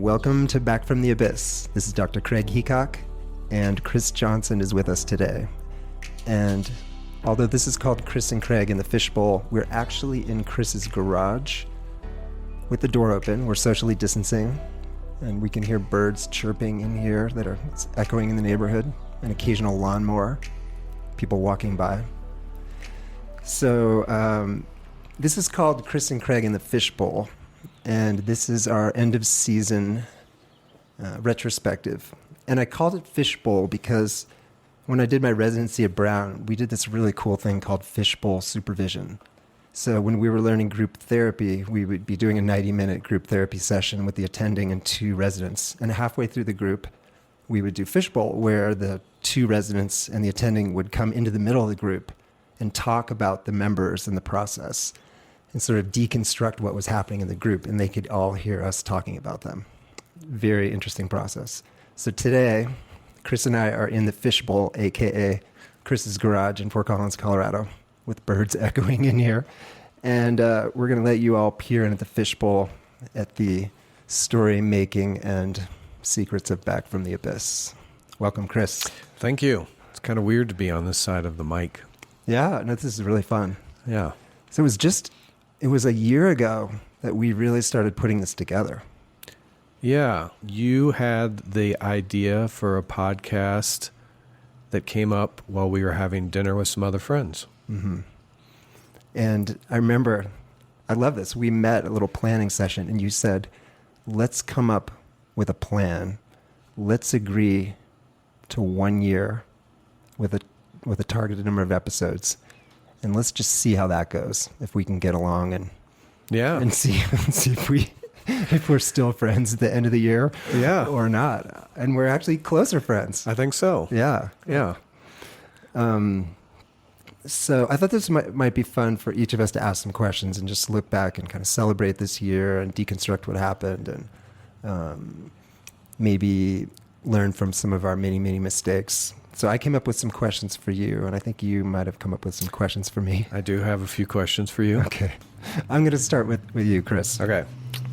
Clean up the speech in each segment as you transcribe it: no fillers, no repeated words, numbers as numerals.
Welcome to Back from the Abyss. This is Dr. Craig Heacock, and Chris Johnson is with us today. And although this is called Chris and Craig in the Fishbowl, we're actually in Chris's garage with the door open. We're socially distancing, and we can hear birds chirping in here that are echoing in the neighborhood, an occasional lawnmower, people walking by. So this is called Chris and Craig in the Fishbowl. And this is our end of season retrospective. And I called it Fishbowl because when I did my residency at Brown, we did this really cool thing called Fishbowl supervision. So when we were learning group therapy, we would be doing a 90-minute group therapy session with the attending and 2 residents. And halfway through the group, we would do Fishbowl, where the 2 residents and the attending would come into the middle of the group and talk about the members and the process, and sort of deconstruct what was happening in the group, and they could all hear us talking about them. Very interesting process. So today, Chris and I are in the Fishbowl, aka Chris's garage in Fort Collins, Colorado, with birds echoing in here. And we're going to let you all peer in at the Fishbowl at the story making and secrets of Back from the Abyss. Welcome, Chris. Thank you. It's kind of weird to be on this side of the mic. Yeah, no, this is really fun. Yeah. So it was a year ago that we really started putting this together. Yeah. You had the idea for a podcast that came up while we were having dinner with some other friends. Mm-hmm. And I remember, I love this. We met a little planning session and you said, let's come up with a plan. Let's agree to 1 year with a targeted number of episodes. And let's just see how that goes, if we can get along and see if we're still friends at the end of the year, or not. And we're actually closer friends. I think so. Yeah. So I thought this might be fun for each of us to ask some questions and just look back and kind of celebrate this year and deconstruct what happened and maybe learn from some of our many, many mistakes. So I came up with some questions for you, and I think you might have come up with some questions for me. I do have a few questions for you. Okay. I'm going to start with you, Chris. Okay.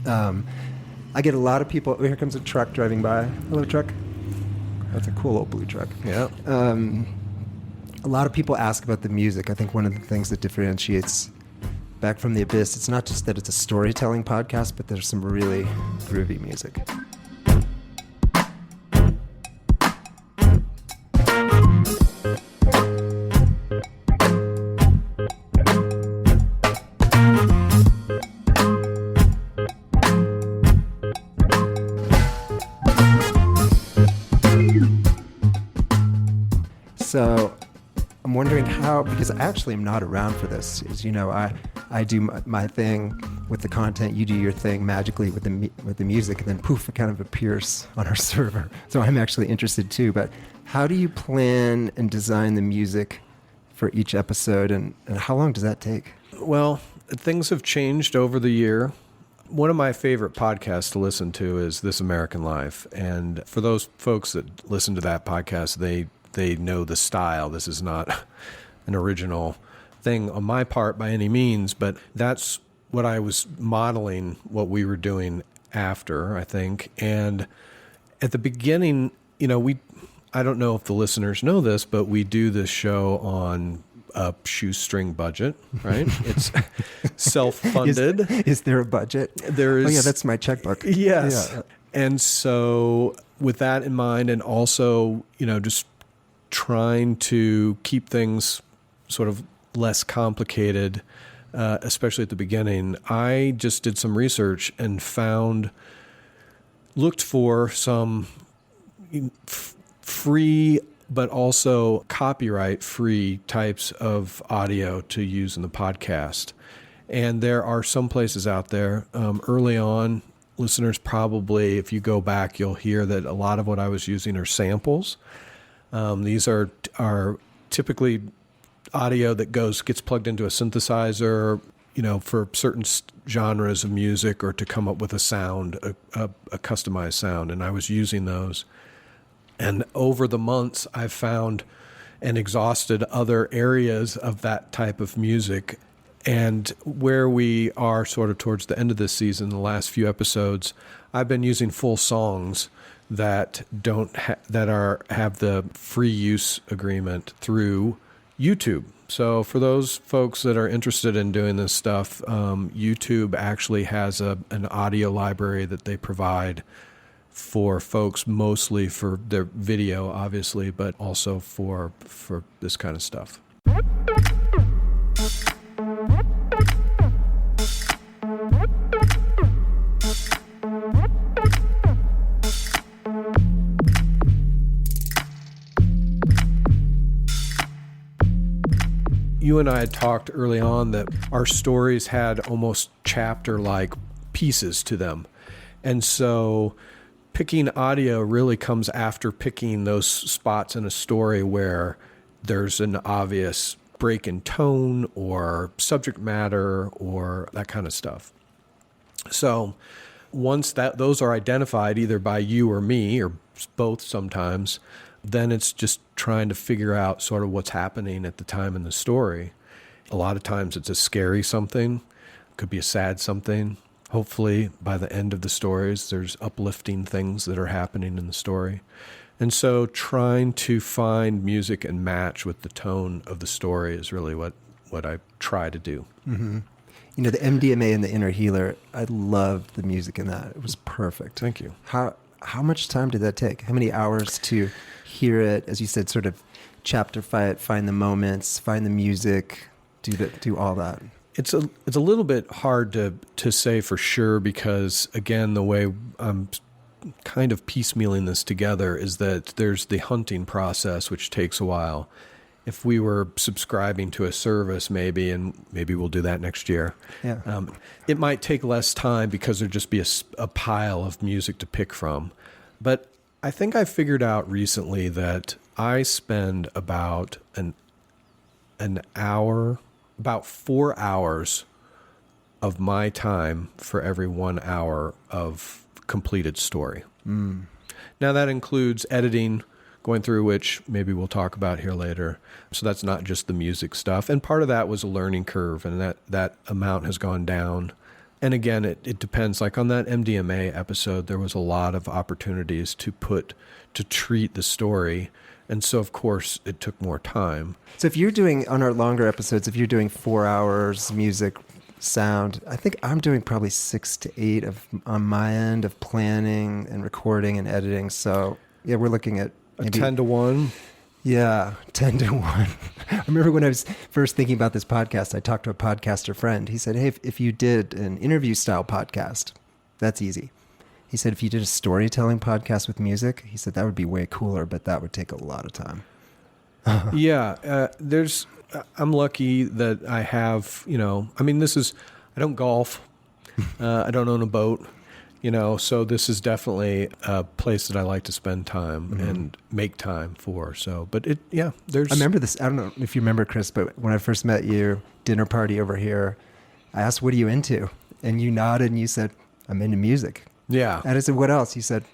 I get a lot of people... Oh, here comes a truck driving by. Hello, truck. That's a cool old blue truck. Yeah. A lot of people ask about the music. I think one of the things that differentiates Back from the Abyss, it's not just that it's a storytelling podcast, but there's some really groovy music. So I'm wondering how, because I actually am not around for this. As you know, I do my thing with the content, you do your thing magically with the music, and then poof, it kind of appears on our server. So I'm actually interested too, but how do you plan and design the music for each episode, and how long does that take? Well, things have changed over the year. One of my favorite podcasts to listen to is This American Life. And for those folks that listen to that podcast, they know the style. This is not an original thing on my part by any means, but that's what I was modeling what we were doing after, I think. And at the beginning, I don't know if the listeners know this, but we do this show on a shoestring budget, right? It's self-funded. Is there a budget? There is. Oh yeah, that's my checkbook. Yes. Yeah. And so with that in mind, and also, just trying to keep things sort of less complicated, especially at the beginning, I just did some research and looked for some free but also copyright-free types of audio to use in the podcast. And there are some places out there. Early on, listeners probably, if you go back, you'll hear that a lot of what I was using are samples. These are typically audio that gets plugged into a synthesizer, for certain genres of music, or to come up with a sound, a customized sound. And I was using those. And over the months, I've found and exhausted other areas of that type of music And where we are sort of towards the end of this season, the last few episodes, I've been using full songs that have the free use agreement through YouTube. So for those folks that are interested in doing this stuff, YouTube actually has an audio library that they provide for folks, mostly for their video, obviously, but also for this kind of stuff. You and I had talked early on that our stories had almost chapter-like pieces to them. And so picking audio really comes after picking those spots in a story where there's an obvious break in tone or subject matter or that kind of stuff. So once those are identified either by you or me or both sometimes, then it's just trying to figure out sort of what's happening at the time in the story. A lot of times it's a scary something, it could be a sad something. Hopefully by the end of the stories, there's uplifting things that are happening in the story. And so trying to find music and match with the tone of the story is really what I try to do. Mm-hmm. You know, the MDMA and the Inner Healer, I loved the music in that. It was perfect. Thank you. How much time did that take? How many hours to hear it, as you said, sort of chapterify it, find the moments, find the music, do all that? It's a little bit hard to say for sure because, again, the way I'm kind of piecemealing this together is that there's the hunting process, which takes a while. If we were subscribing to a service, maybe we'll do that next year. Yeah. It might take less time because there'd just be a pile of music to pick from. But I think I figured out recently that I spend about an hour, about 4 hours of my time for every 1 hour of completed story. Mm. Now that includes editing, going through which maybe we'll talk about here later. So that's not just the music stuff. And part of that was a learning curve, and that amount has gone down. And again, it depends. Like on that MDMA episode, there was a lot of opportunities to treat the story. And so, of course, it took more time. So if you're doing, on our longer episodes, if you're doing 4 hours music, sound, I think I'm doing probably 6 to 8 on my end of planning and recording and editing. So yeah, we're looking at maybe 10 to 1. Yeah, 10 to 1. I remember when I was first thinking about this podcast, I talked to a podcaster friend. He said, hey, if you did an interview style podcast, that's easy. He said, if you did a storytelling podcast with music, he said that would be way cooler, but that would take a lot of time. Yeah, I'm lucky that I have, I don't golf. I don't own a boat. So this is definitely a place that I like to spend time and make time for. So, but I remember this. I don't know if you remember, Chris, but when I first met you, dinner party over here, I asked, what are you into? And you nodded and you said, I'm into music. Yeah. And I said, what else? You said,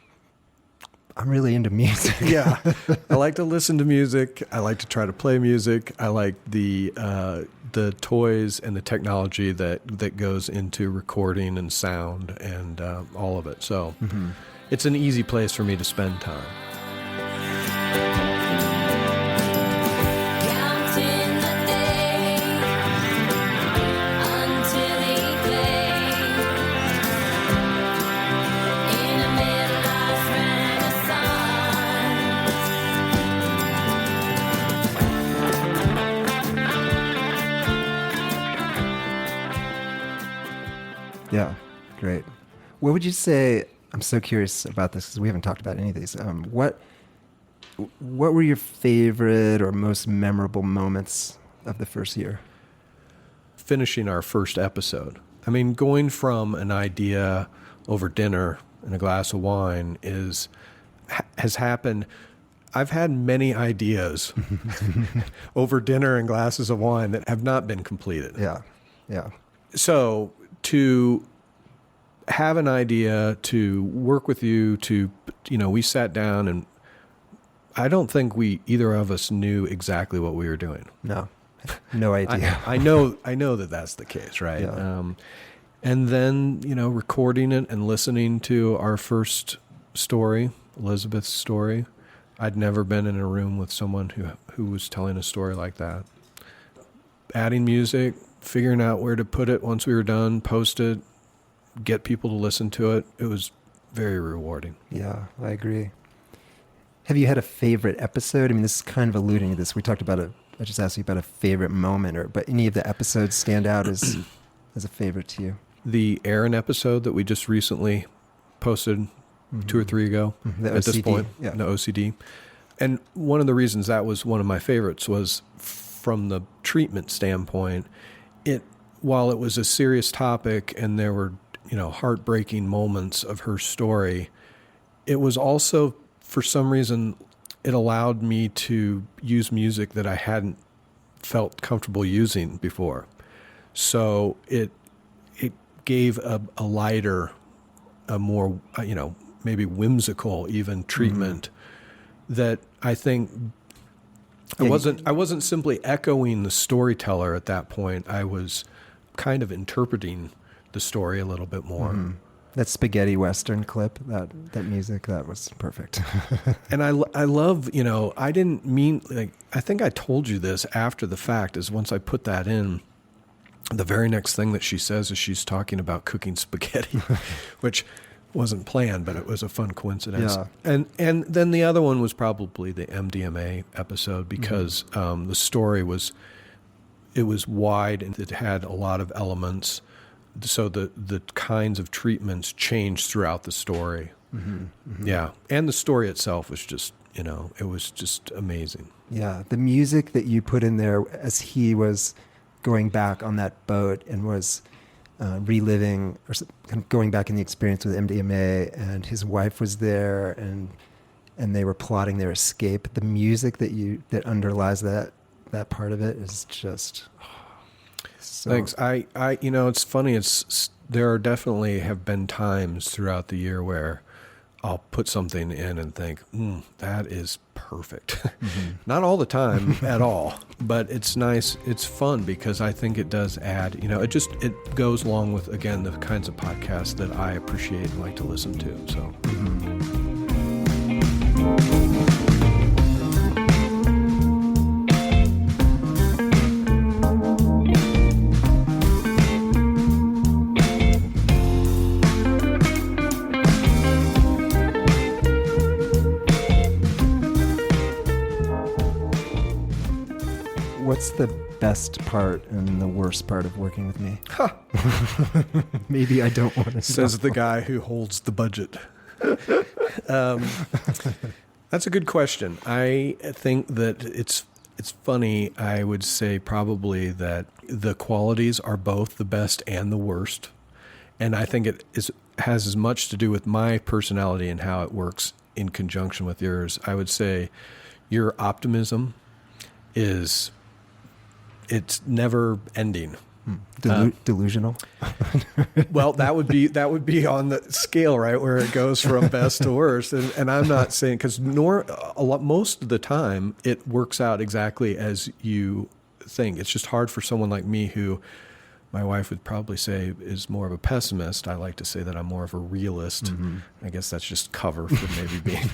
I'm really into music. Yeah. I like to listen to music. I like to try to play music. I like the toys and the technology that goes into recording and sound and all of it. So it's an easy place for me to spend time. Yeah, great. What would you say, I'm so curious about this because we haven't talked about any of these. What were your favorite or most memorable moments of the first year? Finishing our first episode. I mean, going from an idea over dinner and a glass of wine has happened. I've had many ideas over dinner and glasses of wine that have not been completed. Yeah, yeah. So to have an idea, to work with you, we sat down and I don't think either of us knew exactly what we were doing. No. No idea. I know that that's the case, right? Yeah. And then, recording it and listening to our first story, Elizabeth's story. I'd never been in a room with someone who was telling a story like that. Adding music, figuring out where to put it once we were done, post it, get people to listen to it. It was very rewarding. Yeah, I agree. Have you had a favorite episode? I mean, this is kind of alluding to this. We talked about I just asked you about a favorite moment, but any of the episodes stand out as a favorite to you? The Aaron episode that we just recently posted 2 or 3 ago The at OCD, this point, yeah. the OCD. And one of the reasons that was one of my favorites was from the treatment standpoint. While it was a serious topic and there were, heartbreaking moments of her story, it was also, for some reason, it allowed me to use music that I hadn't felt comfortable using before. So it gave a lighter, a more, maybe whimsical even treatment that I think I wasn't simply echoing the storyteller at that point. I was kind of interpreting the story a little bit more. That spaghetti western clip, that music, that was perfect. And I love, I didn't mean, I think I told you this after the fact, is once I put that in, the very next thing that she says is she's talking about cooking spaghetti, which wasn't planned, but it was a fun coincidence. Yeah. And then the other one was probably the MDMA episode because the story was wide and it had a lot of elements. So the kinds of treatments changed throughout the story. Yeah. And the story itself was just, it was just amazing. Yeah. The music that you put in there as he was going back on that boat and was reliving or kind of going back in the experience with MDMA, and his wife was there and they were plotting their escape. The music that underlies that part of it is just... So. Thanks. I it's funny. There definitely have been times throughout the year where I'll put something in and think, that is perfect. Not all the time at all, but it's nice. It's fun because I think it does add, it goes along with, again, the kinds of podcasts that I appreciate and like to listen to. So. What's the best part and the worst part of working with me? Maybe I don't want to. Says the guy who holds the budget. That's a good question. I think that it's funny. I would say probably that the qualities are both the best and the worst. And I think it has as much to do with my personality and how it works in conjunction with yours. I would say your optimism it's never ending. Delusional. Well, that would be on the scale, right, where it goes from best to worst. And I'm not saying, because most of the time it works out exactly as you think. It's just hard for someone like me, who my wife would probably say is more of a pessimist. I like to say that I'm more of a realist. I guess that's just cover for maybe being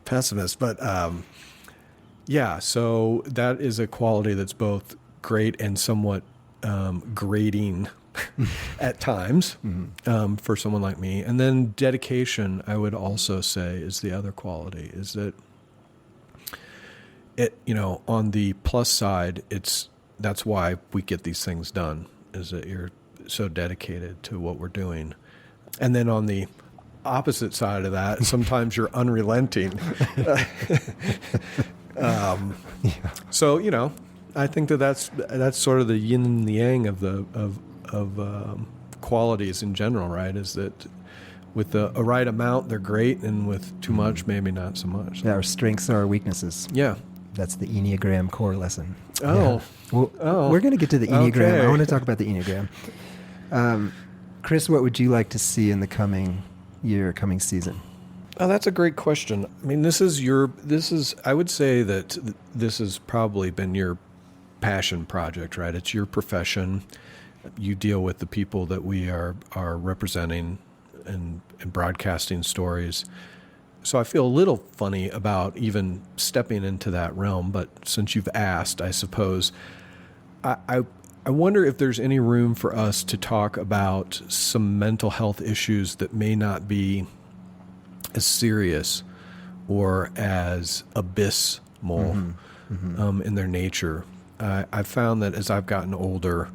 pessimist. But yeah, so that is a quality that's both great and somewhat grating at times for someone like me. And then dedication, I would also say, is the other quality. Is that it? On the plus side, that's why we get these things done. Is that you're so dedicated to what we're doing. And then on the opposite side of that, sometimes you're unrelenting. So I think that's sort of the yin and the yang of qualities in general, right? Is that with a right amount, they're great, and with too much, maybe not so much. Yeah, our strengths and our weaknesses. Yeah. That's the Enneagram core lesson. Oh. Yeah. Well, we're going to get to the Enneagram. Okay. I want to talk about the Enneagram. Chris, what would you like to see in the coming season? Oh, that's a great question. I mean, I would say that this has probably been your passion project, right? It's your profession. You deal with the people that we are representing and broadcasting stories. So I feel a little funny about even stepping into that realm, but since you've asked, I suppose, I wonder if there's any room for us to talk about some mental health issues that may not be as serious or as abysmal in their nature. I've found that as I've gotten older,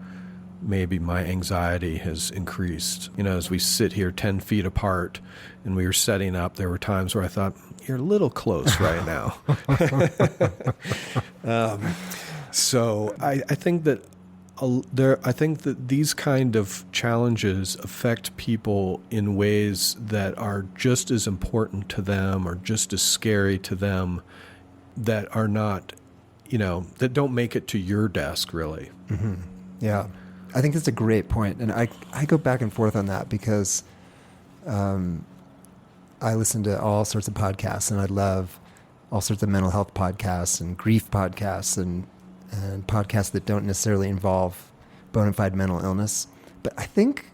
maybe my anxiety has increased. As we sit here 10 feet apart and we were setting up, there were times where I thought, you're a little close right now. So I think that these kind of challenges affect people in ways that are just as important to them or just as scary to them, that are not, that don't make it to your desk, really. Mm-hmm. Yeah. I think that's a great point. And I go back and forth on that because I listen to all sorts of podcasts, and I love all sorts of mental health podcasts and grief podcasts and podcasts that don't necessarily involve bona fide mental illness. But I think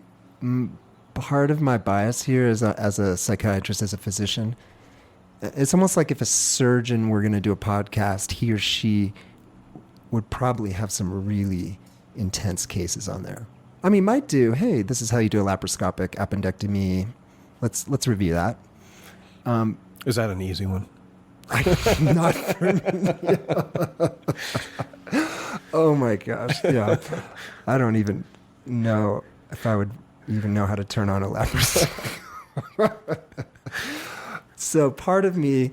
part of my bias here as a psychiatrist, as a physician, it's almost like if a surgeon were going to do a podcast, he or she would probably have some really intense cases on there. I mean, might do, hey, this is how you do a laparoscopic appendectomy. Let's review that. Is that an easy one? Not for me. Oh my gosh. Yeah. I don't even know if I would even know how to turn on a laparoscope. So part of me,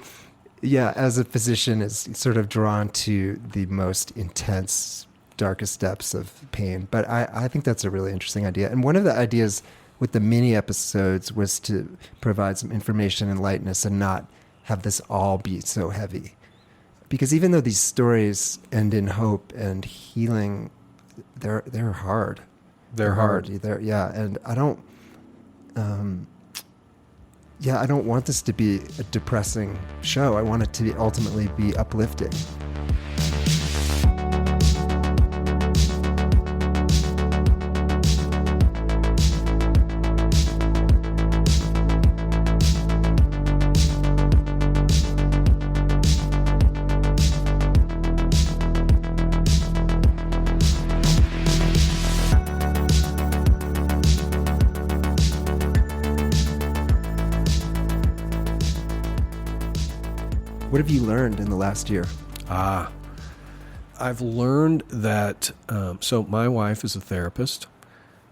as a physician, is sort of drawn to the most intense, darkest depths of pain. But I think that's a really interesting idea. And one of the ideas with the mini episodes was to provide some information and lightness and not have this all be so heavy. Because even though these stories end in hope and healing, they're hard. They're hard. And I don't I don't want this to be a depressing show. I want it to ultimately be uplifting. What have you learned in the last year? I've learned that, so my wife is a therapist,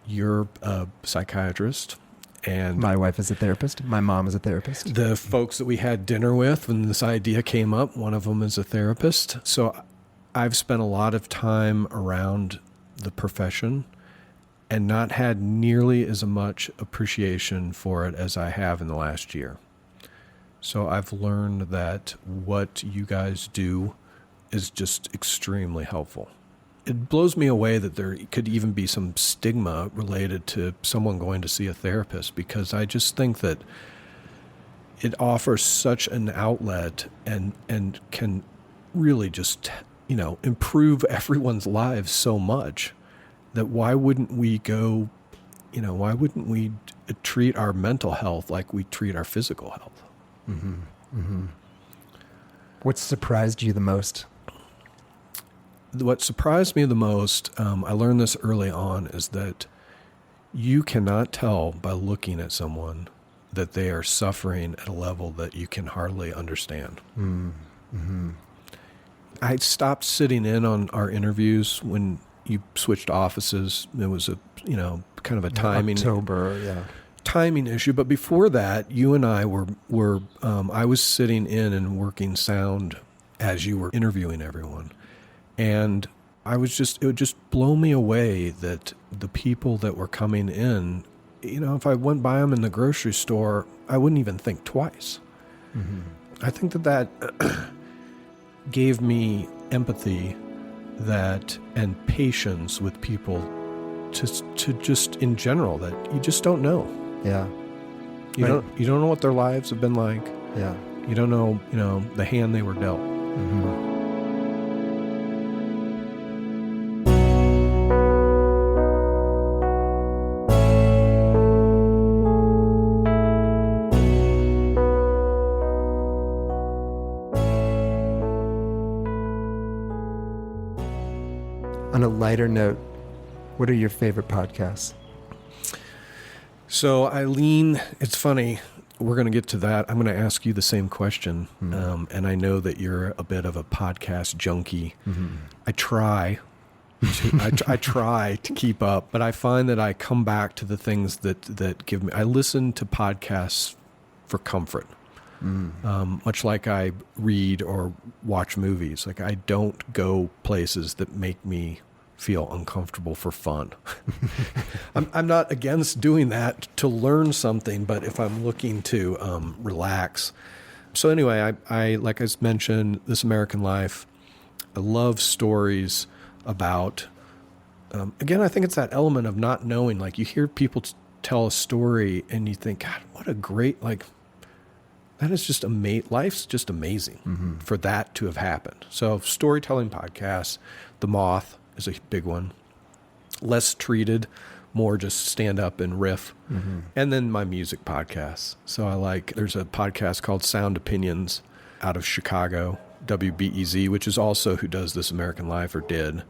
you're a psychiatrist, and my wife is a therapist. My mom is a therapist. The folks that we had dinner with when this idea came up, one of them is a therapist. So I've spent a lot of time around the profession and not had nearly as much appreciation for it as I have in the last year. So I've learned that what you guys do is just extremely helpful. It blows me away that there could even be some stigma related to someone going to see a therapist, because I just think that it offers such an outlet and can really just, improve everyone's lives so much that why wouldn't we treat our mental health like we treat our physical health? Mm-hmm. Mm-hmm. What surprised you the most? What surprised me the most, I learned this early on, is that you cannot tell by looking at someone that they are suffering at a level that you can hardly understand. Mm-hmm. I stopped sitting in on our interviews when you switched offices. It was kind of a timing. Timing issue. But before that, you and I were I was sitting in and working sound as you were interviewing everyone. And it would just blow me away that the people that were coming in, if I went by them in the grocery store, I wouldn't even think twice. Mm-hmm. I think that gave me empathy and patience with people to just in general, that you just don't know. Yeah. You don't know what their lives have been like. Yeah. You don't know, the hand they were dealt. Mm-hmm. on a lighter note, what are your favorite podcasts? So Eileen, it's funny. We're going to get to that. I'm going to ask you the same question. And I know that you're a bit of a podcast junkie. I try to keep up, but I find that I come back to the things that give me, I listen to podcasts for comfort. Much like I read or watch movies. Like, I don't go places that make me feel uncomfortable for fun. I'm not against doing that to learn something, but if I'm looking to relax. So anyway, I like I mentioned, This American Life. I love stories about, again, I think it's that element of not knowing. Like, you hear people tell a story and you think, God, what a great, like, that is just life's just amazing for that to have happened. So storytelling podcasts, The Moth is a big one. Less treated, more just stand up and riff. And then my music podcasts. So there's a podcast called Sound Opinions out of Chicago, WBEZ, which is also who does This American Life or did.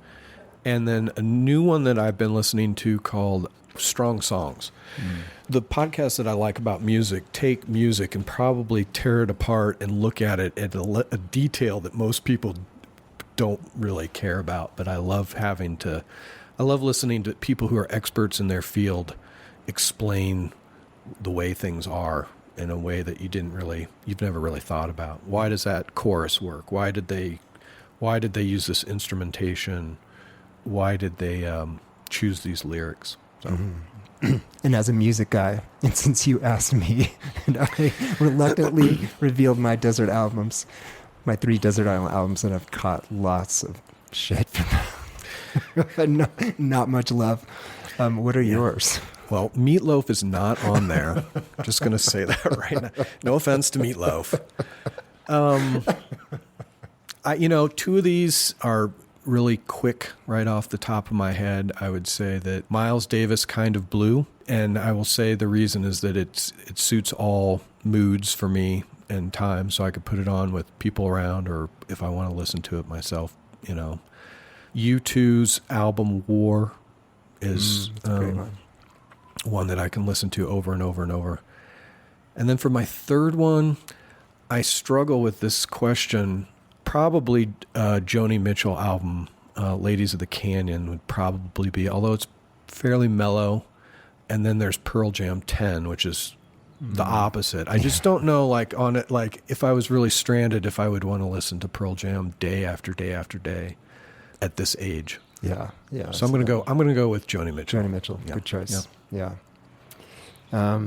And then a new one that I've been listening to called Strong Songs. The podcasts that I like about music take music and probably tear it apart and look at it at a detail that most people don't really care about. But I love listening to people who are experts in their field explain the way things are in a way that you've never really thought about. Why does that chorus work? Why did they use this instrumentation? Why did they choose these lyrics? So. And as a music guy, and since you asked me, and I reluctantly revealed my desert albums, my 3 desert island albums, and I've caught lots of shit from them. Not much love. What are yours? Well, Meat Loaf is not on there. I'm just going to say that right now. No offense to Meat Loaf. 2 of these are really quick right off the top of my head. I would say that Miles Davis, Kind of Blue. And I will say the reason is that it suits all moods for me and time. So I could put it on with people around, or if I want to listen to it myself, U2's album War is a great one that I can listen to over and over and over. And then for my third one, I struggle with this question. Probably Joni Mitchell album, Ladies of the Canyon, would probably be, although it's fairly mellow. And then there's Pearl Jam 10, which is the opposite. I just don't know, if I was really stranded, if I would want to listen to Pearl Jam day after day after day at this age. Yeah. So I'm going to go with Joni Mitchell. Joni Mitchell, yeah. Good choice. Yeah. All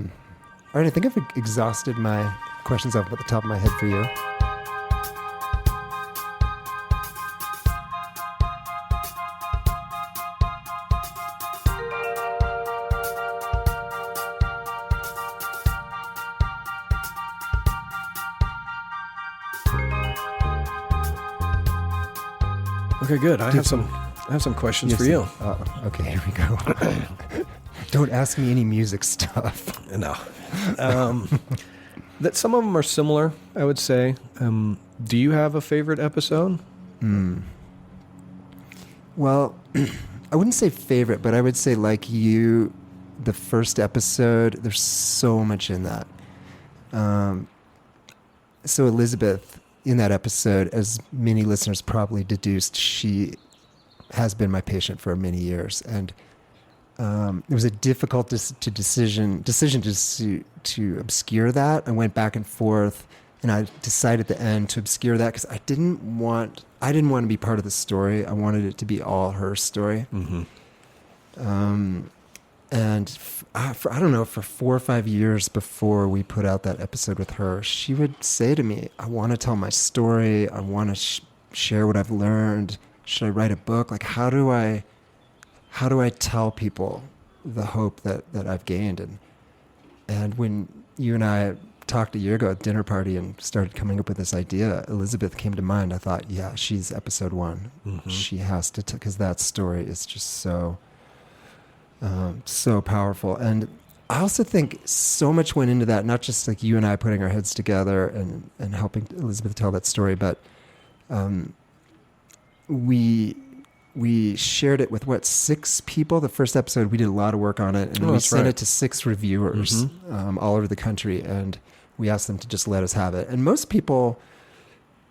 right, I think I've exhausted my questions off at the top of my head for you. Okay, good. I have some questions for you. Okay, here we go. Don't ask me any music stuff. No. That some of them are similar, I would say. Do you have a favorite episode? Well, I wouldn't say favorite, but I would say, like you, the first episode, there's so much in that. So Elizabeth, in that episode, as many listeners probably deduced, she has been my patient for many years. And it was a difficult decision to obscure that. I went back and forth, and I decided at the end to obscure that because I didn't want to be part of the story. I wanted it to be all her story. And for I don't know, for 4 or 5 years before we put out that episode with her, she would say to me, I want to tell my story. I want to share what I've learned. Should I write a book? Like, how do I tell people the hope that I've gained? And when you and I talked a year ago at dinner party and started coming up with this idea, Elizabeth came to mind. I thought, yeah, she's episode 1. She has to, because that story is just so powerful. And I also think so much went into that, not just like you and I putting our heads together and helping Elizabeth tell that story, but we we shared it with 6 people. The first episode, we did a lot of work on it, and then we sent it to 6 reviewers all over the country, and we asked them to just let us have it. And most people,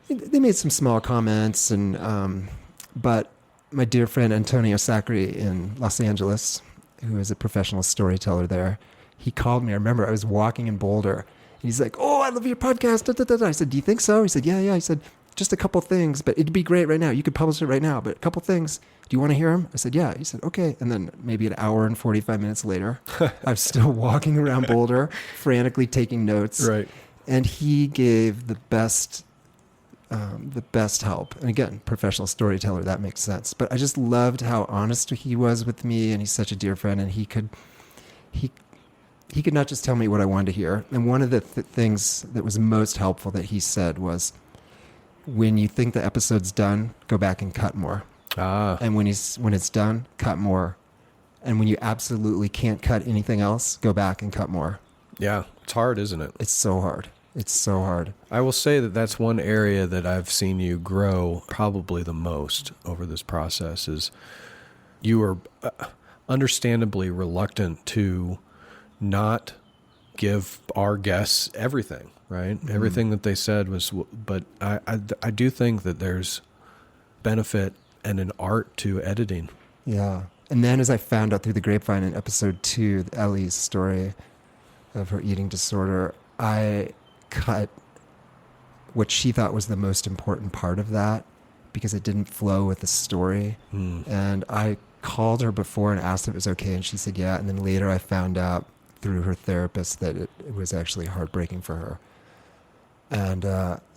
they made some small comments, and but my dear friend Antonio Sacri in Los Angeles, who is a professional storyteller there, he called me. I remember I was walking in Boulder, and he's like, "Oh, I love your podcast." Da, da, da, da. I said, "Do you think so?" He said, "Yeah." He said, "Just a couple things, but it'd be great right now. You could publish it right now, but a couple things. Do you want to hear them?" I said, "Yeah." He said, "Okay." And then maybe an hour and 45 minutes later, I'm still walking around Boulder, frantically taking notes. Right. And he gave the best help. And again, professional storyteller, that makes sense. But I just loved how honest he was with me, and he's such a dear friend, and he could not just tell me what I wanted to hear. And one of the things that was most helpful that he said was, when you think the episode's done, go back and cut more. And when it's done, cut more. And when you absolutely can't cut anything else, go back and cut more. Yeah, it's hard, isn't it? It's so hard. It's so hard. I will say that that's one area that I've seen you grow probably the most over this process. Is you are understandably reluctant to not give our guests everything, right? Mm-hmm. Everything that they said was, but I do think that there's benefit and an art to editing. Yeah. And then as I found out through the grapevine in episode 2, Ellie's story of her eating disorder, I cut what she thought was the most important part of that because it didn't flow with the story. And I called her before and asked if it was okay, and she said yeah. And then later I found out through her therapist that it was actually heartbreaking for her. And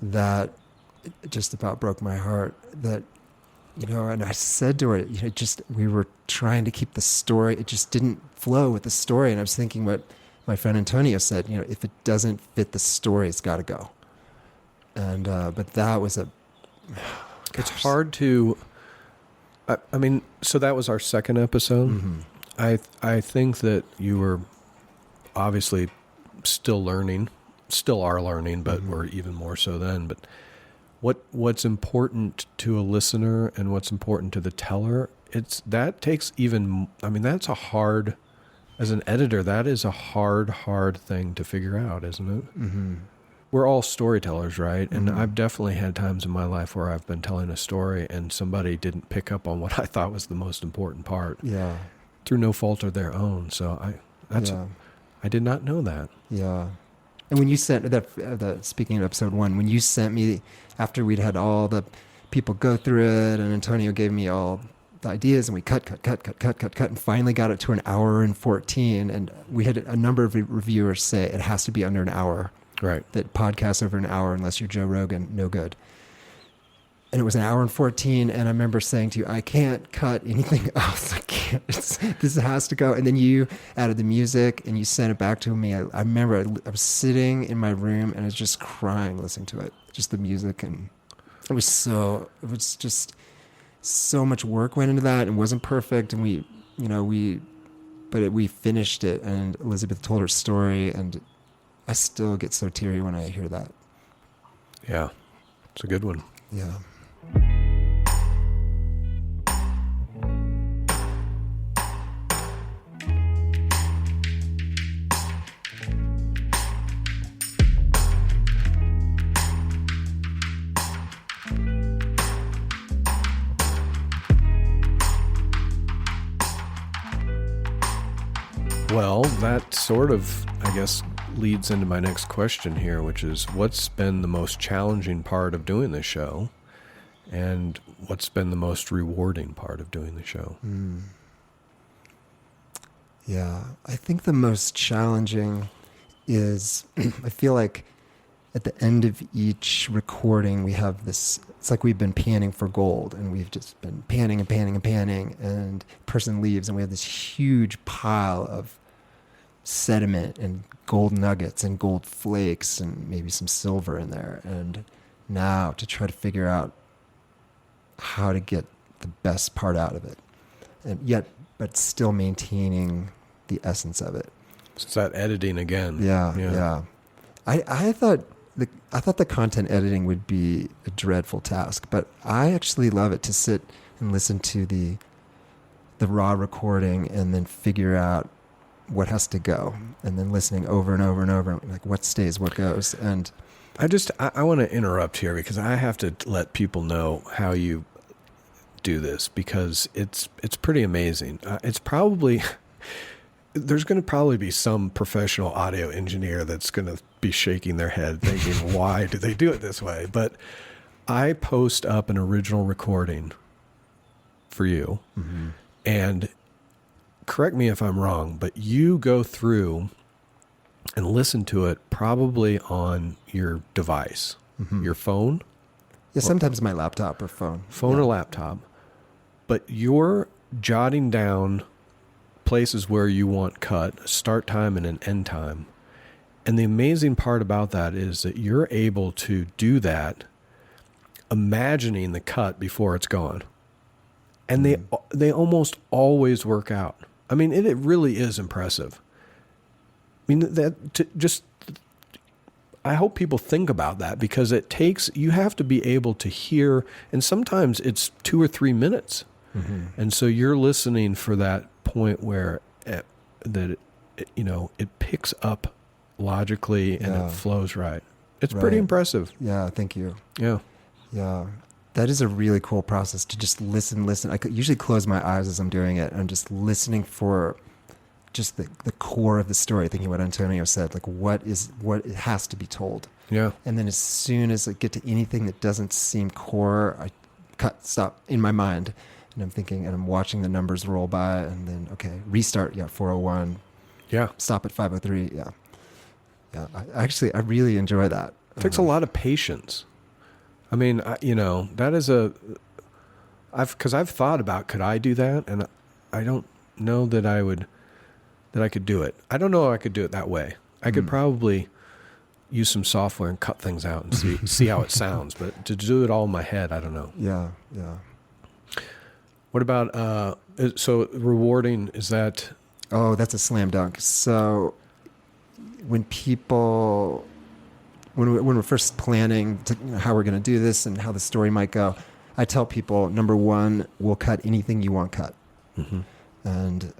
that just about broke my heart. That, and I said to her, we were trying to keep the story. It just didn't flow with the story. And I was thinking what my friend Antonio said, if it doesn't fit the story, it's got to go. And, but that was it's hard to, I mean, so that was our second episode. Mm-hmm. I think that you were obviously still are learning, but we're even more so then. But what's important to a listener and what's important to the teller, that's a hard, as an editor, that is a hard thing to figure out, isn't it? Mm-hmm. We're all storytellers, right? And I've definitely had times in my life where I've been telling a story and somebody didn't pick up on what I thought was the most important part. Yeah. Through no fault of their own. So I did not know that. Yeah. And when you sent that, speaking of episode 1, when you sent me, after we'd had all the people go through it, and Antonio gave me all the ideas, and we cut, and finally got it to an hour and 14. And we had a number of reviewers say it has to be under an hour. Right. That podcasts over an hour, unless you're Joe Rogan, no good. And it was an hour and 14, and I remember saying to you, I can't cut anything else. I can't. This has to go. And then you added the music, and you sent it back to me. I remember I was sitting in my room, and I was just crying listening to it, just the music. And it was just so much work went into that, and wasn't perfect. And we finished it, and Elizabeth told her story, and I still get so teary when I hear that. Yeah, it's a good one. Yeah. Well, that sort of, I guess, leads into my next question here, which is what's been the most challenging part of doing this show, and what's been the most rewarding part of doing the show? Yeah, I think the most challenging is I feel like at the end of each recording we have this, it's like we've been panning for gold, and we've just been panning, and person leaves, and we have this huge pile of sediment and gold nuggets and gold flakes and maybe some silver in there. And now to try to figure out how to get the best part out of it, but still maintaining the essence of it. It's that editing again. Yeah. I thought the content editing would be a dreadful task, but I actually love it to sit and listen to the raw recording and then figure out what has to go, and then listening over and over and over, like what stays, what goes. And I want to interrupt here because I have to let people know how you do this, because it's pretty amazing. It's probably, there's going to probably be some professional audio engineer that's going to be shaking their head thinking, why do they do it this way? But I post up an original recording for you, and correct me if I'm wrong, but you go through and listen to it probably on your device, your phone. Yeah, sometimes my laptop or phone. Or laptop. But you're jotting down places where you want cut, a start time and an end time. And the amazing part about that is that you're able to do that imagining the cut before it's gone. And they almost always work out. I mean, it really is impressive. I mean, I hope people think about that, because you have to be able to hear, and sometimes it's 2 or 3 minutes. And so you're listening for that point where it picks up logically and it flows right. It's pretty impressive. Yeah, thank you. Yeah. Yeah. That is a really cool process, to just listen. I could usually close my eyes as I'm doing it. I'm just listening for just the core of the story, thinking what Antonio said, like what it has to be told. Yeah. And then as soon as I get to anything that doesn't seem core, I stop in my mind, and I'm thinking, and I'm watching the numbers roll by, and then, okay, restart. Yeah. 401. Yeah. Stop at 503. Yeah. Yeah. I really enjoy that. It takes a lot of patience. I mean, that is because I've thought about, could I do that? And I don't know that I could do it. I don't know if I could do it that way. I could probably use some software and cut things out and see how it sounds, but to do it all in my head, I don't know. Yeah. Yeah. What about, so rewarding, is that? Oh, that's a slam dunk. So when we're first planning how we're going to do this and how the story might go, I tell people, number one, we'll cut anything you want cut. And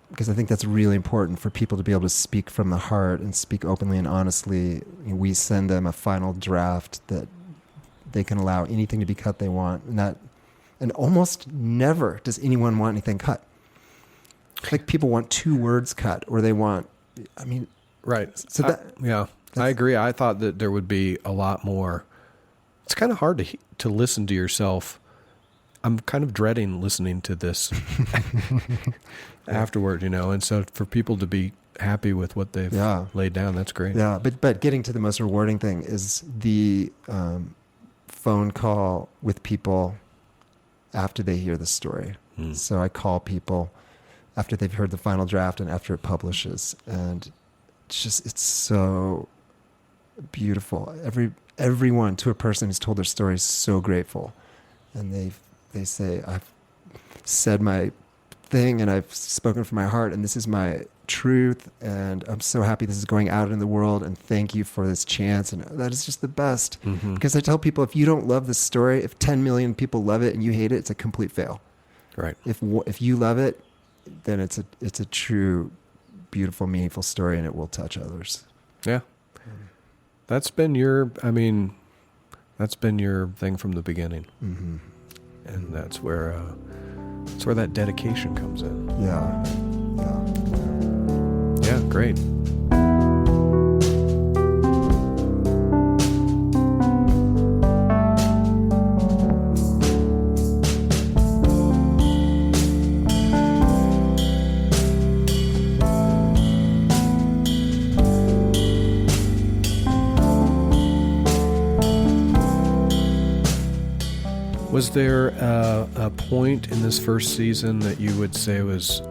because I think that's really important for people to be able to speak from the heart and speak openly and honestly. We send them a final draft that they can allow anything to be cut they want, and almost never does anyone want anything cut. Like people want 2 words cut, or they want, right. So I agree. I thought that there would be a lot more. It's kind of hard to listen to yourself. I'm kind of dreading listening to this afterward, and so for people to be happy with what they've laid down, that's great. Yeah, but getting to the most rewarding thing is the phone call with people after they hear the story. So I call people after they've heard the final draft and after it publishes, and it's so beautiful. Everyone, to a person who's told their story, is so grateful, and they say, I've said my thing and I've spoken from my heart, and this is my truth, and I'm so happy this is going out in the world, and thank you for this chance. And that is just the best. Because I tell people, if you don't love this story, if 10 million people love it and you hate it, it's a complete fail. Right. If you love it, then it's a true, beautiful, meaningful story, and it will touch others. Yeah. That's been your thing from the beginning. And that's where that dedication comes in. Yeah. Yeah, great. Was there a point in this first season that you would say was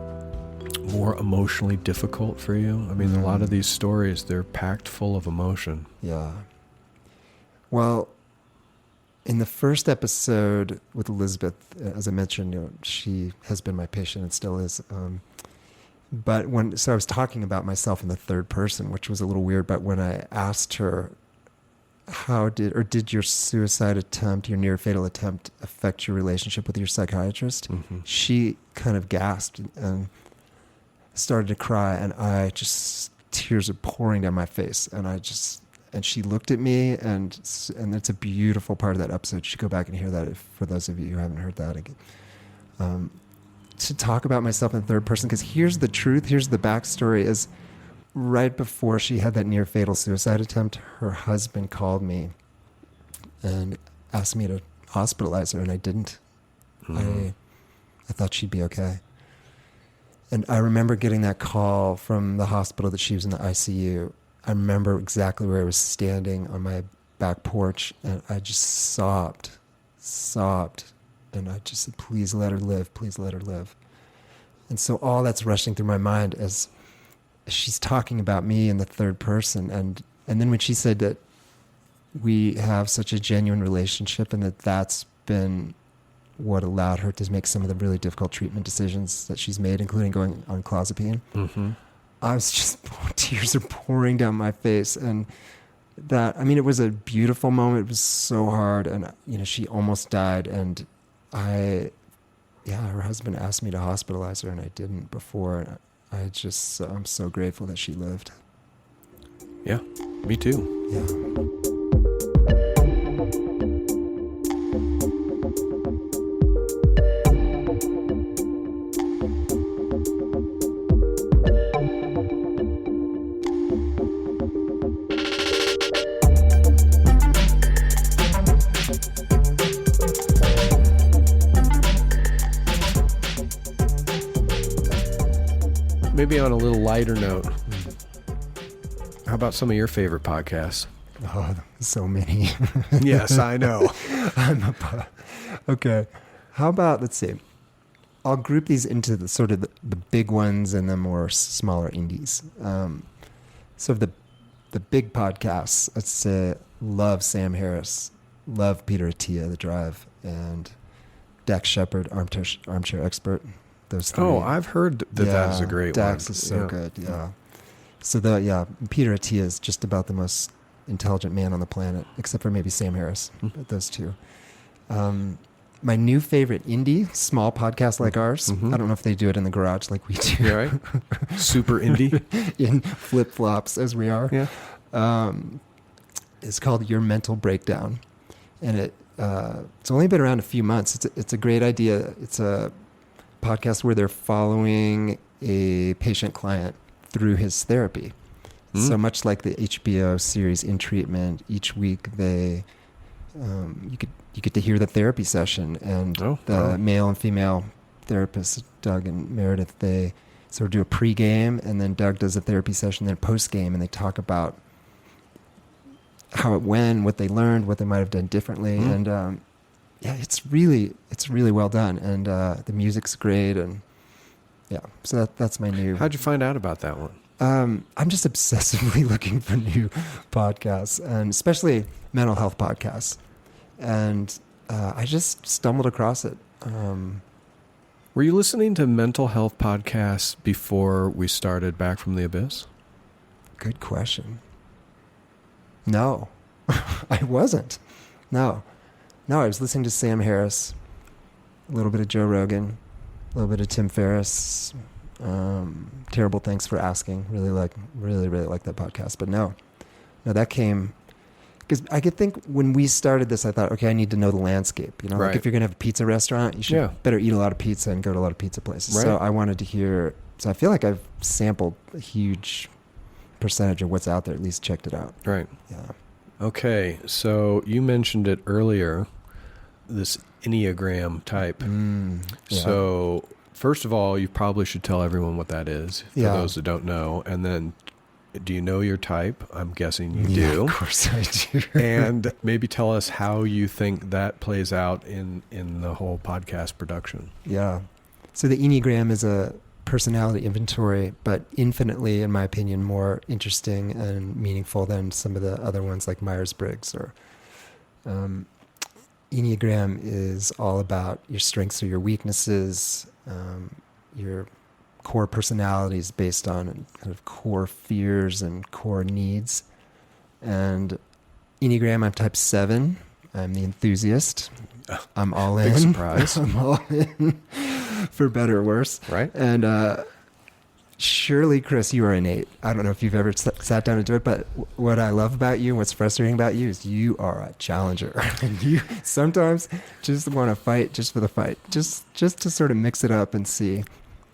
more emotionally difficult for you? I mean, a lot of these stories, they're packed full of emotion. Yeah. Well, in the first episode with Elizabeth, as I mentioned, she has been my patient and still is. So I was talking about myself in the third person, which was a little weird. But when I asked her did your suicide attempt, your near fatal attempt, affect your relationship with your psychiatrist? Mm-hmm. She kind of gasped and started to cry, and tears are pouring down my face, and she looked at me, and it's a beautiful part of that episode. You should go back and hear that for those of you who haven't heard that again. To talk about myself in third person, because here's the truth, here's the backstory, is right before she had that near fatal suicide attempt, her husband called me and asked me to hospitalize her, and I didn't. I thought she'd be okay. And I remember getting that call from the hospital that she was in the ICU. I remember exactly where I was standing on my back porch, and I just sobbed. And I just said, please let her live, please let her live. And so all that's rushing through my mind as she's talking about me in the third person. And then when she said that we have such a genuine relationship, and that's been what allowed her to make some of the really difficult treatment decisions that she's made, including going on clozapine. Mm-hmm. I was just, tears are pouring down my face. And it was a beautiful moment. It was so hard. And, she almost died. And her husband asked me to hospitalize her, and I didn't before. I'm so grateful that she lived. Yeah, me too. Yeah. Maybe on a little lighter note, how about some of your favorite podcasts? Oh, so many. Yes, I know. Okay. How about, let's see, I'll group these into the sort of the big ones and the more smaller indies. So the big podcasts, let's say, love Sam Harris, love Peter Attia, The Drive, and Dax Shepard, Armchair Expert. Those three. Oh, I've heard that is a great Dax one. is so good, yeah. So Peter Attia is just about the most intelligent man on the planet, except for maybe Sam Harris, but those two. My new favorite indie, small podcast like ours, I don't know if they do it in the garage like we do. Yeah, right? Super indie. In flip-flops as we are. Yeah. It's called Your Mental Breakdown. And it's only been around a few months. It's a great idea. It's a podcast where they're following a patient client through his therapy. So much like the HBO series In Treatment, each week you get to hear the therapy session, and male and female therapists, Doug and Meredith, they sort of do a pre-game, and then Doug does a therapy session, then post-game, and they talk about how it went, what they learned, what they might have done differently, and it's really well done, and the music's great, and so that's my new. How'd you find out about that one? I'm just obsessively looking for new podcasts, and especially mental health podcasts, and I just stumbled across it. Were you listening to mental health podcasts before we started Back from the Abyss? Good question. No, I wasn't. No, I was listening to Sam Harris, a little bit of Joe Rogan, a little bit of Tim Ferriss. Terrible Thanks for Asking. Really like that podcast. But no, that came because I could think when we started this, I thought, okay, I need to know the landscape. Right. Like if you're gonna have a pizza restaurant, you should better eat a lot of pizza and go to a lot of pizza places. Right. So I wanted to hear. So I feel like I've sampled a huge percentage of what's out there. At least checked it out. Right. Yeah. Okay. So you mentioned it earlier. This Enneagram type. So. First of all, you probably should tell everyone what that is, for those that don't know. And then, do you know your type? I'm guessing you do. Of course I do. And maybe tell us how you think that plays out in the whole podcast production. Yeah. So the Enneagram is a personality inventory, but infinitely, in my opinion, more interesting and meaningful than some of the other ones like Myers-Briggs. Or Enneagram is all about your strengths or your weaknesses, your core personalities based on kind of core fears and core needs. And Enneagram, I'm type 7. I'm the enthusiast. I'm all in. Big surprise. I'm all in, for better or worse. Right. And surely, Chris, you are an 8. I don't know if you've ever sat down and do it, but what I love about you and what's frustrating about you is you are a challenger. And you sometimes just want to fight just for the fight, just to sort of mix it up and see.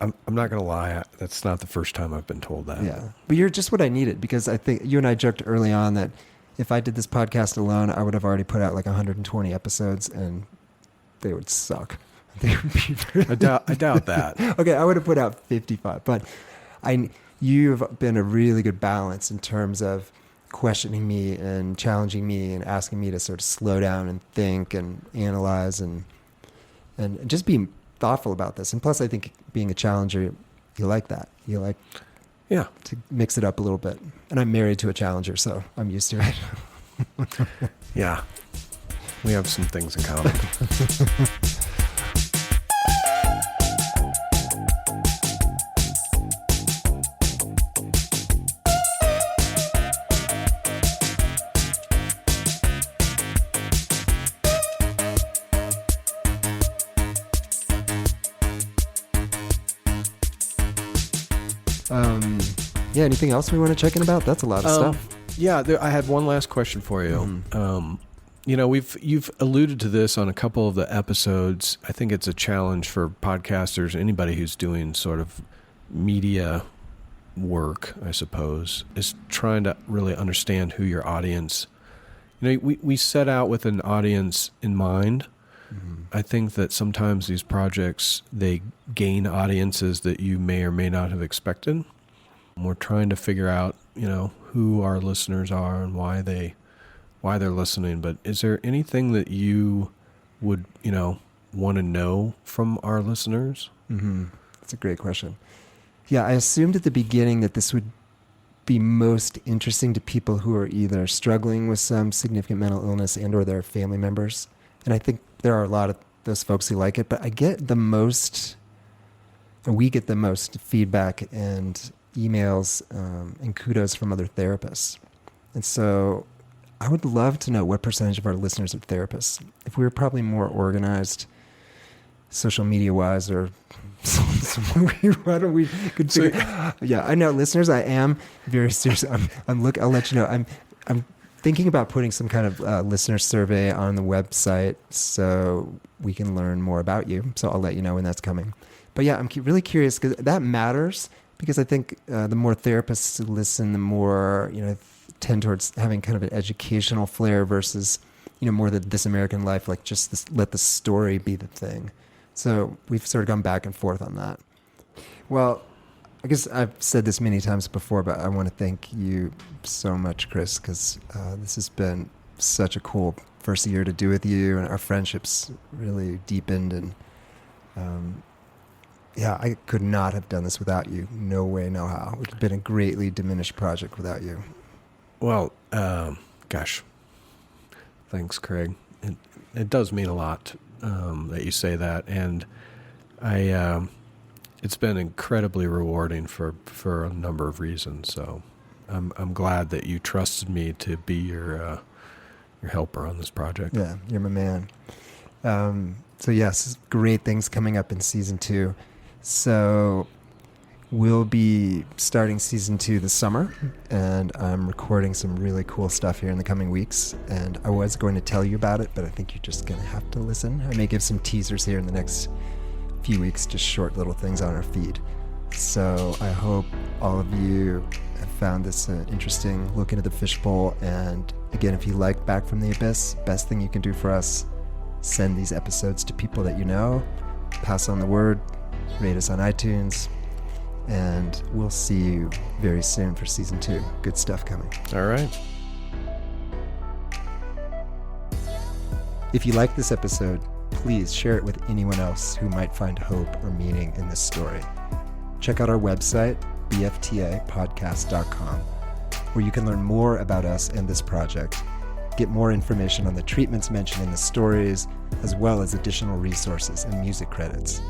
I'm not going to lie. That's not the first time I've been told that. Yeah. But you're just what I needed, because I think you and I joked early on that if I did this podcast alone, I would have already put out like 120 episodes and they would suck. They would be I doubt that. Okay, I would have put out 55, but you've been a really good balance in terms of questioning me and challenging me and asking me to sort of slow down and think and analyze and just be thoughtful about this. And plus, I think being a challenger, you like that. You like to mix it up a little bit. And I'm married to a challenger, so I'm used to it. Yeah. We have some things in common. Yeah, anything else we want to check in about? That's a lot of stuff. Yeah, I had one last question for you. You've alluded to this on a couple of the episodes. I think it's a challenge for podcasters, anybody who's doing sort of media work, I suppose, is trying to really understand who your audience. We set out with an audience in mind. Mm-hmm. I think that sometimes these projects, they gain audiences that you may or may not have expected. We're trying to figure out, who our listeners are and why they're listening. But is there anything that you would, want to know from our listeners? Mm-hmm. That's a great question. Yeah, I assumed at the beginning that this would be most interesting to people who are either struggling with some significant mental illness and or their family members. And I think there are a lot of those folks who like it, but we get the most feedback and emails and kudos from other therapists. And so I would love to know what percentage of our listeners are therapists. If we were probably more organized social media wise, or why don't we could figure, yeah, I know listeners, I am very serious. I'll let you know. I'm thinking about putting some kind of listener survey on the website so we can learn more about you. So I'll let you know when that's coming. But yeah, I'm really curious because that matters. Because I think the more therapists listen, the more, tend towards having kind of an educational flair versus, more This American Life, like just let the story be the thing. So we've sort of gone back and forth on that. Well, I guess I've said this many times before, but I want to thank you so much, Chris, because this has been such a cool first year to do with you, and our friendship's really deepened, and yeah, I could not have done this without you. No way, no how. It would have been a greatly diminished project without you. Well, gosh, thanks, Craig. It does mean a lot that you say that, and it's been incredibly rewarding for a number of reasons. So I'm glad that you trusted me to be your helper on this project. Yeah, you're my man. So yes, great things coming up in season 2. So we'll be starting season 2 this summer, and I'm recording some really cool stuff here in the coming weeks. And I was going to tell you about it, but I think you're just going to have to listen. I may give some teasers here in the next few weeks, just short little things on our feed. So I hope all of you have found this interesting look into the Fishbowl. And again, if you like Back from the Abyss, best thing you can do for us, send these episodes to people that you know, pass on the word, rate us on iTunes, and we'll see you very soon for season 2. Good stuff coming. All right. If you like this episode, please share it with anyone else who might find hope or meaning in this story. Check out our website, BFTApodcast.com, where you can learn more about us and this project, get more information on the treatments mentioned in the stories, as well as additional resources and music credits.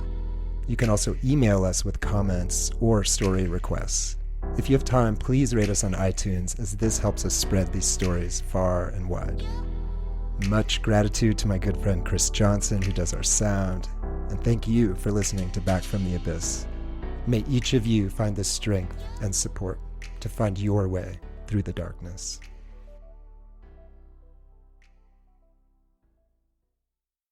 You can also email us with comments or story requests. If you have time, please rate us on iTunes, as this helps us spread these stories far and wide. Much gratitude to my good friend Chris Johnson, who does our sound, and thank you for listening to Back from the Abyss. May each of you find the strength and support to find your way through the darkness.